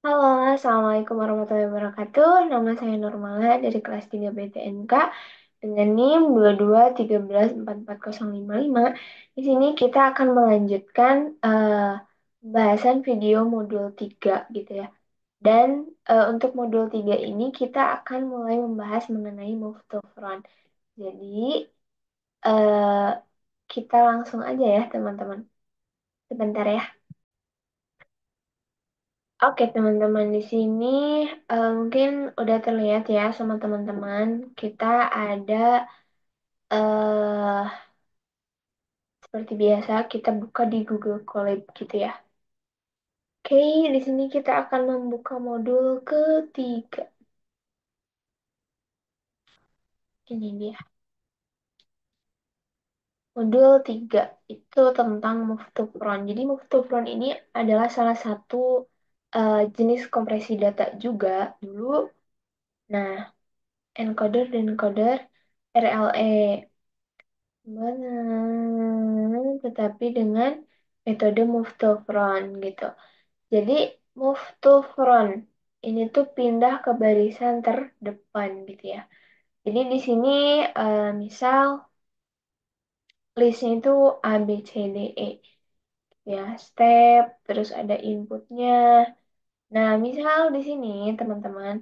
Halo, Assalamualaikum warahmatullahi wabarakatuh. Nama saya Nurmala dari kelas 3 BTNK dengan NIM 221344055. Di sini kita akan melanjutkan pembahasan video modul 3 gitu ya. Dan untuk modul 3 ini kita akan mulai membahas mengenai move to front. Jadi eh, kita langsung aja ya teman-teman. Sebentar ya. Oke, teman-teman di sini mungkin udah terlihat ya sama teman-teman. Kita ada eh seperti biasa kita buka di Google Colab gitu ya. Oke, di sini kita akan membuka modul ketiga. Ini dia. Modul 3 itu tentang move to front. Jadi move to front ini adalah salah satu jenis kompresi data juga dulu. Nah, encoder dan encoder RLE. Benar, tetapi dengan metode move to front gitu. Jadi move to front ini tuh pindah ke barisan terdepan gitu ya. Jadi di sini misal listnya itu A, B, C, D, E ya, step, terus ada inputnya. Nah, misal di sini teman-teman,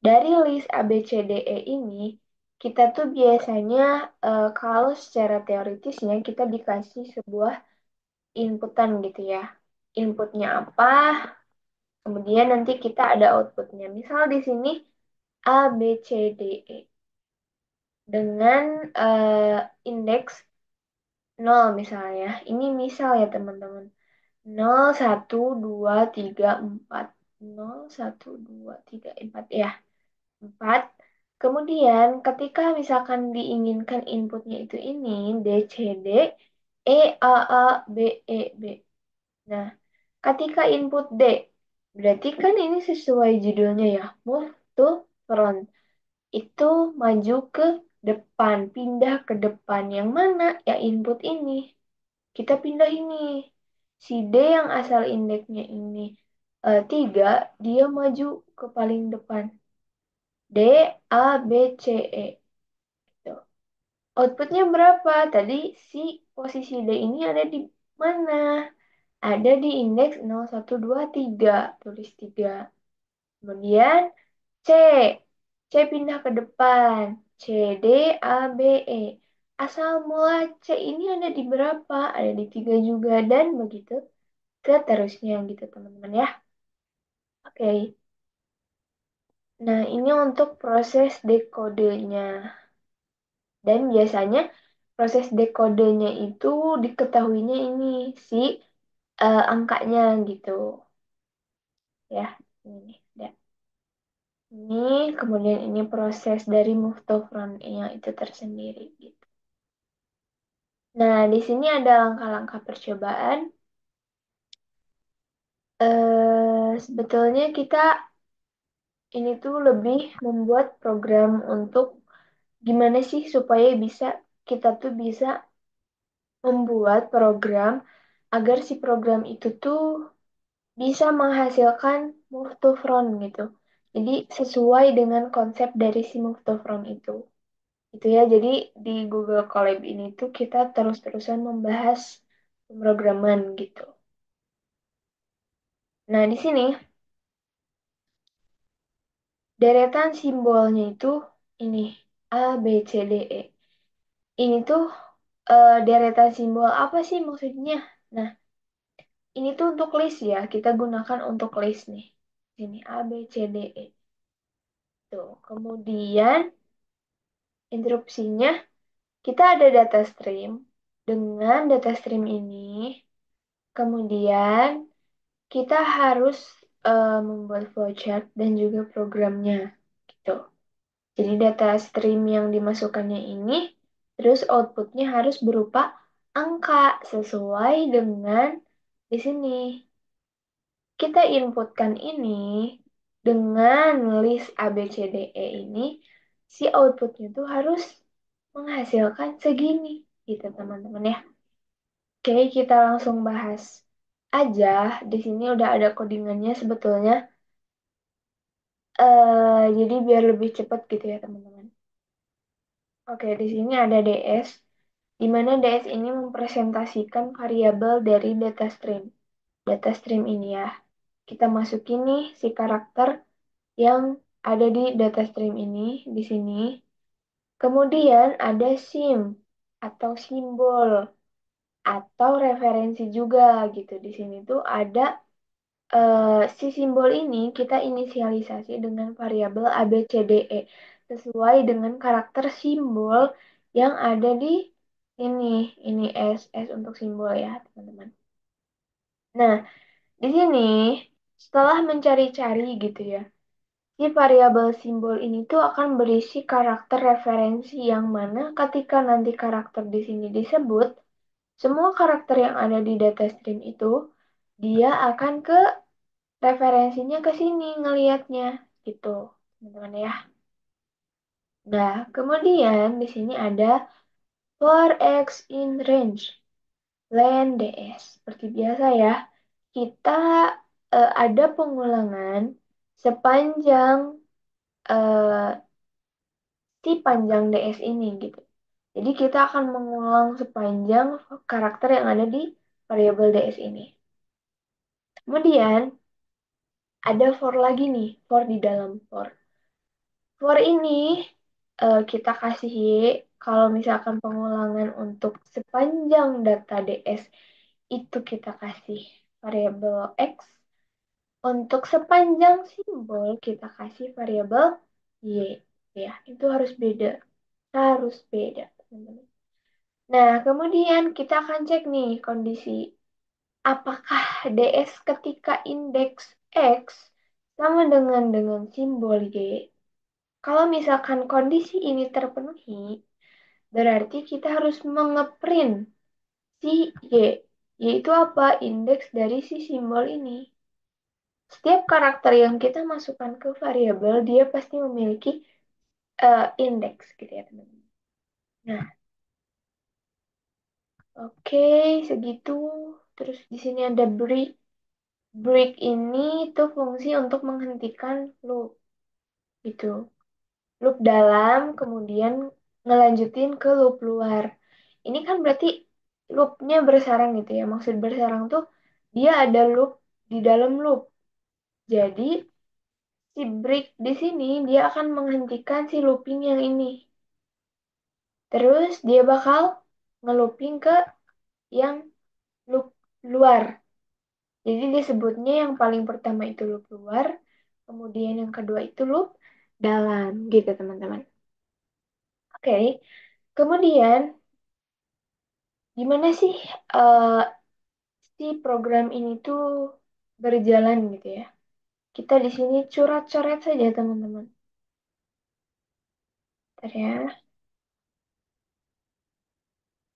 dari list A, B, C, D, E ini, kita tuh biasanya kalau secara teoritisnya kita dikasih sebuah inputan gitu ya. Inputnya apa, kemudian nanti kita ada outputnya. Misal di sini A, B, C, D, E dengan indeks 0 misalnya. Ini misal ya teman-teman. 0, 1, 2, 3, 4. 0, 1, 2, 3, 4 ya. 4. Kemudian ketika misalkan diinginkan inputnya itu ini D, C, D, E, A, B, E, B. Nah, ketika input D, berarti kan ini sesuai judulnya ya, move to front. Itu maju ke depan, pindah ke depan. Yang mana? Ya input ini. Kita pindah ini. Si D yang asal indeksnya ini 3, dia maju ke paling depan. D, A, B, C, E. Gitu. Outputnya berapa? Tadi si posisi D ini ada di mana? Ada di indeks 0, 1, 2, 3. Tulis 3. Kemudian C. C pindah ke depan. C, D, A, B, E. Asal mula C ini ada di berapa? Ada di 3 juga. Dan begitu seterusnya gitu teman-teman ya. Oke. Nah ini untuk proses dekodenya. Dan biasanya proses dekodenya itu diketahuinya ini si angkanya gitu ya. Ini nih. Ini kemudian ini proses dari move to front-nya itu tersendiri gitu. Nah, di sini ada langkah-langkah percobaan. Sebetulnya kita ini tuh lebih membuat program untuk gimana sih supaya kita tuh bisa membuat program agar si program itu tuh bisa menghasilkan move to front gitu. Jadi sesuai dengan konsep dari si move to front itu. Itu ya, jadi di Google Colab ini tuh kita terus-terusan membahas pemrograman gitu. Nah, di sini deretan simbolnya itu ini A, B, C, D, E. Ini tuh deretan simbol apa sih maksudnya? Nah, ini tuh untuk list ya, kita gunakan untuk list nih. Ini A, B, C, D, E. Tuh, kemudian interupsinya kita ada data stream. Dengan data stream ini, kemudian kita harus membuat flowchart dan juga programnya gitu. Jadi data stream yang dimasukkannya ini, terus outputnya harus berupa angka sesuai dengan di sini. Kita inputkan ini dengan list A, B, C, D, E ini, si outputnya tuh harus menghasilkan segini gitu teman-teman ya. Oke, kita langsung bahas aja. Di sini udah ada codingannya sebetulnya. Jadi biar lebih cepat gitu ya teman-teman. Oke, di sini ada DS, di mana DS ini mempresentasikan variabel dari data stream. Data stream ini ya, kita masukin nih si karakter yang ada di data stream ini di sini. Kemudian ada sim atau simbol atau referensi juga gitu. Di sini tuh ada si simbol ini kita inisialisasi dengan variabel ABCDE sesuai dengan karakter simbol yang ada di ini. Ini S untuk simbol ya, teman-teman. Nah, di sini setelah mencari-cari gitu ya, si variabel simbol ini tuh akan berisi karakter referensi yang mana ketika nanti karakter di sini disebut, semua karakter yang ada di data stream itu dia akan ke referensinya ke sini ngelihatnya gitu, teman-teman ya. Nah, kemudian di sini ada for x in range len ds. Seperti biasa ya, kita ada pengulangan sepanjang eh, si panjang ds ini gitu. Jadi kita akan mengulang sepanjang karakter yang ada di variabel ds ini. Kemudian ada for lagi nih, for di dalam for. For ini kita kasih Y, kalau misalkan pengulangan untuk sepanjang data DS itu kita kasih variabel X. Untuk sepanjang simbol kita kasih variabel Y. Ya, itu harus beda. Harus beda, teman-teman. Nah, kemudian kita akan cek nih kondisi. Apakah DS ketika indeks X sama dengan simbol Y? Kalau misalkan kondisi ini terpenuhi, berarti kita harus mengeprint si Y, yaitu apa? Indeks dari si simbol ini. Setiap karakter yang kita masukkan ke variabel, dia pasti memiliki indeks gitu ya teman-teman. Nah, oke, segitu. Terus di sini ada break. Break ini tuh fungsi untuk menghentikan loop gitu. Loop dalam, kemudian ngelanjutin ke loop luar. Ini kan berarti loopnya bersarang gitu ya. Maksud bersarang tuh dia ada loop di dalam loop. Jadi si break di sini dia akan menghentikan si looping yang ini. Terus dia bakal ngelooping ke yang loop luar. Jadi disebutnya yang paling pertama itu loop luar, kemudian yang kedua itu loop dalam gitu teman-teman. Oke, kemudian gimana sih eh, si program ini tuh berjalan gitu ya. Kita di sini curat-coret saja teman-teman. Bentar ya.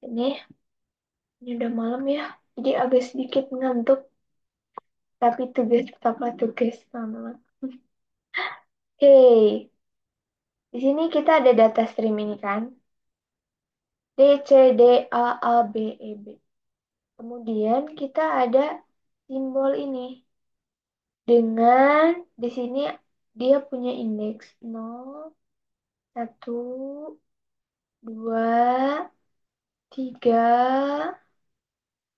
Ini udah malam ya. Jadi agak sedikit ngantuk. Tapi tugas tetaplah tugas teman-teman. Oke. Di sini kita ada data stream ini kan. D, C, D, A, B, E, B. Kemudian kita ada simbol ini. Dengan di sini dia punya indeks 0, 1, 2, 3,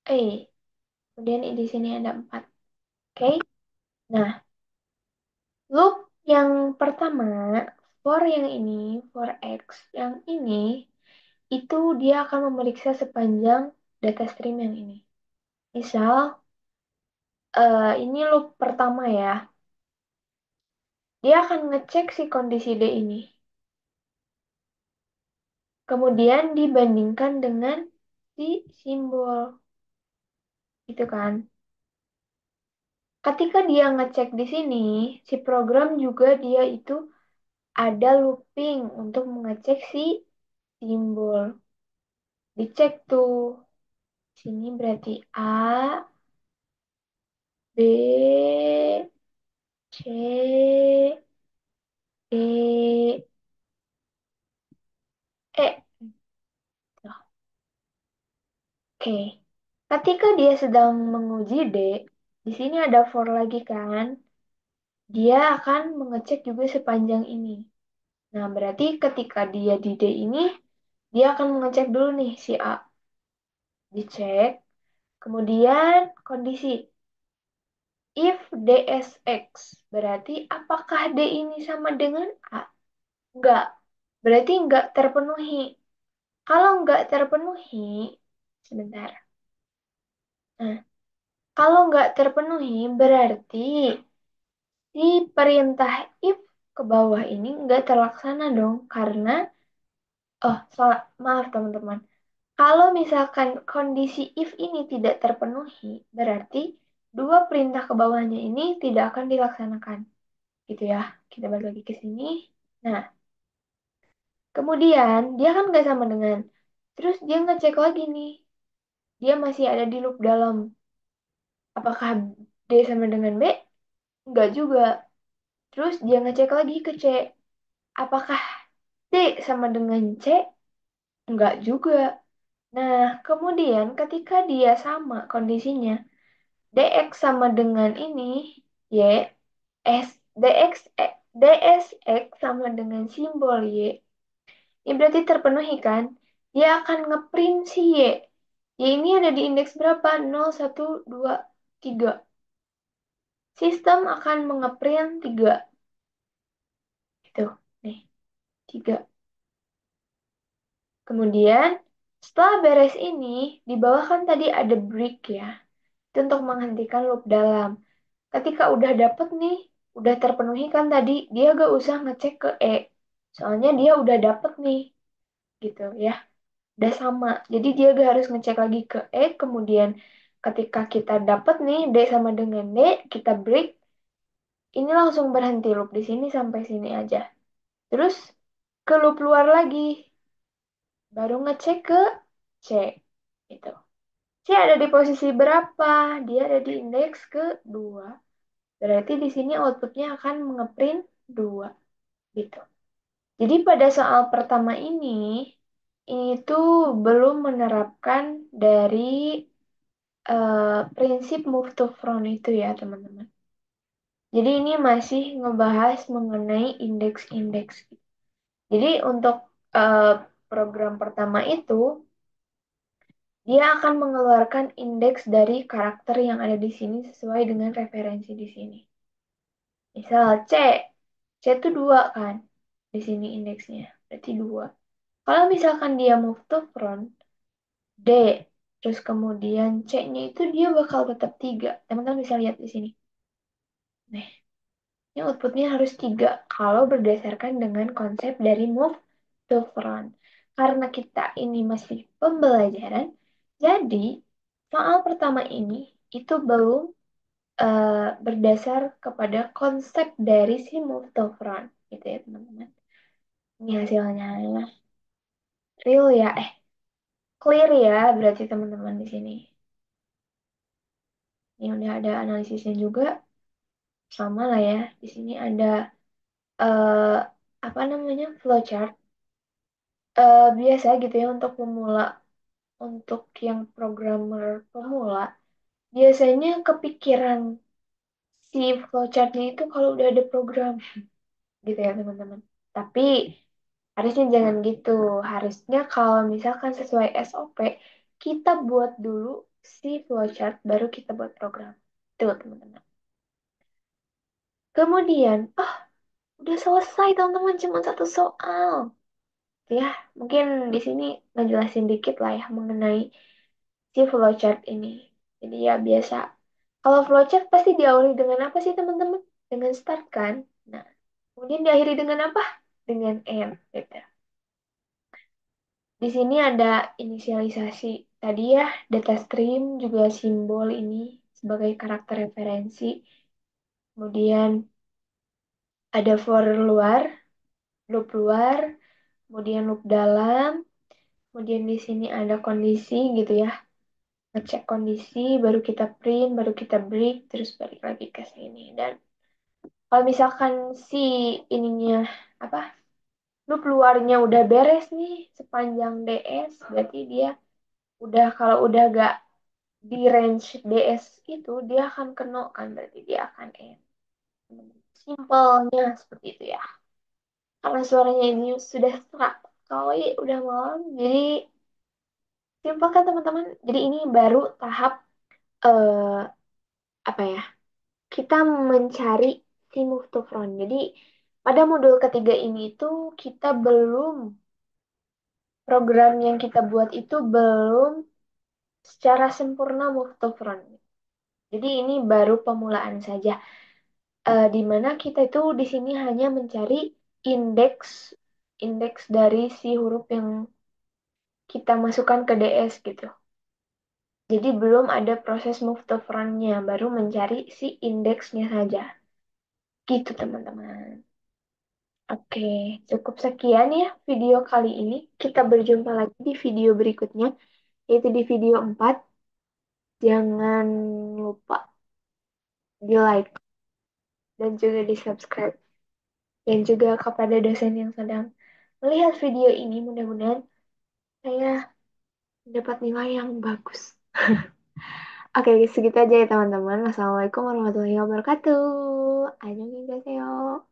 kemudian di sini ada 4. Oke. Nah, loop yang pertama, for yang ini, for X yang ini, itu dia akan memeriksa sepanjang data stream yang ini. Misal, ini loop pertama ya. Dia akan ngecek si kondisi D ini. Kemudian dibandingkan dengan si simbol. Gitu kan. Ketika dia ngecek di sini, si program juga dia itu ada looping untuk mengecek si simbol. Dicek tuh. Sini berarti A, B, C, D, E. Nah, oke. Ketika dia sedang menguji D, di sini ada for lagi kan. dia akan mengecek juga sepanjang ini. Nah, berarti ketika dia di D ini, dia akan mengecek dulu nih si A. Dicek, kemudian kondisi if DSX, berarti apakah D ini sama dengan A? Enggak, berarti enggak terpenuhi. Kalau enggak terpenuhi, sebentar. Nah, kalau enggak terpenuhi, berarti si perintah if ke bawah ini enggak terlaksana dong, karena, oh, maaf teman-teman. Kalau misalkan kondisi if ini tidak terpenuhi, berarti dua perintah ke bawahnya ini tidak akan dilaksanakan. Gitu ya. Kita balik lagi ke sini. Nah, kemudian dia kan nggak sama dengan. Terus dia ngecek lagi nih. Dia masih ada di loop dalam. Apakah D sama dengan B? Enggak juga. Terus dia ngecek lagi ke C. Apakah D sama dengan C? Enggak juga. Nah, kemudian ketika dia sama kondisinya, DX sama dengan ini, Y, S, DX, DSX sama dengan simbol Y. Ini berarti terpenuhi kan? Dia akan ngeprint si Y. Y ini ada di indeks berapa? 0, 1, 2, 3. Sistem akan mengeprint 3. Gitu. Nih, 3. Kemudian, setelah beres ini, di bawah kan tadi ada break ya. Itu untuk menghentikan loop dalam. Ketika udah dapet nih, udah terpenuhi kan tadi, dia gak usah ngecek ke E. Soalnya dia udah dapet nih, gitu ya. Udah sama. Jadi dia gak harus ngecek lagi ke E, kemudian ketika kita dapet nih D sama dengan D, kita break, ini langsung berhenti loop di sini sampai sini aja. Terus ke loop luar lagi, baru ngecek ke C. Gitu. C ada di posisi berapa? Dia ada di indeks ke-2. Berarti di sini outputnya akan mengeprint 2. Gitu. Jadi pada soal pertama ini tuh belum menerapkan dari prinsip move to front itu ya teman-teman. Jadi ini masih ngebahas mengenai indeks-indeks. Jadi untuk eh, program pertama itu, dia akan mengeluarkan indeks dari karakter yang ada di sini sesuai dengan referensi di sini. Misal C itu 2 kan, di sini indeksnya, berarti 2. Kalau misalkan dia move to front, D, terus kemudian C-nya itu dia bakal tetap 3. Teman-teman bisa lihat di sini. Nah, ini outputnya harus 3 kalau berdasarkan dengan konsep dari move to front. Karena kita ini masih pembelajaran, jadi soal pertama ini itu belum berdasar kepada konsep dari si move to front. Gitu ya teman-teman. Ini hasilnya real ya, clear ya berarti teman-teman di sini. Ini udah ada analisisnya juga, sama lah ya. Di sini ada eh, apa namanya flowchart. Biasa gitu ya untuk pemula, untuk yang programmer pemula, biasanya kepikiran si flowchartnya itu kalau udah ada program gitu ya teman-teman. Tapi harusnya jangan gitu. Harusnya kalau misalkan sesuai SOP, kita buat dulu si flowchart, baru kita buat program. Tuh teman-teman. Kemudian, oh udah selesai teman-teman, cuma satu soal. Ya, mungkin di sini ngejelasin dikit lah ya mengenai si flowchart ini. Jadi ya biasa. Kalau flowchart pasti diawali dengan apa sih teman-teman? Dengan start kan? Nah, kemudian diakhiri dengan apa? Dengan end. Gitu. Di sini ada inisialisasi. Tadi ya, data stream juga simbol ini sebagai karakter referensi. Kemudian ada for luar, kemudian loop dalam, kemudian di sini ada kondisi gitu ya. Ngecek kondisi, baru kita print, baru kita break, terus balik lagi ke sini. Dan kalau misalkan si ininya apa loop luarnya udah beres nih sepanjang DS, berarti dia udah kalau udah gak di range DS itu dia akan kena kan berarti dia akan end. Simpelnya seperti itu ya. Karena suaranya ini sudah serak kali, udah malam. Jadi simpel kan teman-teman. Jadi ini baru tahap eh, apa ya? Kita mencari si move to front. Jadi pada modul ketiga ini tuh kita belum program yang kita buat itu belum secara sempurna move to front. Jadi ini baru pemulaan saja. Di mana kita itu di sini hanya mencari indeks indeks dari si huruf yang kita masukkan ke DS gitu. Jadi belum ada proses move to front-nya, baru mencari si indeksnya saja. Gitu teman-teman. Oke, cukup sekian ya video kali ini. Kita berjumpa lagi di video berikutnya, yaitu di video 4. Jangan lupa di like dan juga di subscribe. Dan juga kepada dosen yang sedang melihat video ini, mudah-mudahan saya dapat nilai yang bagus. Oke, segitu aja ya teman-teman. Wassalamualaikum warahmatullahi wabarakatuh. Annyeonghaseyo.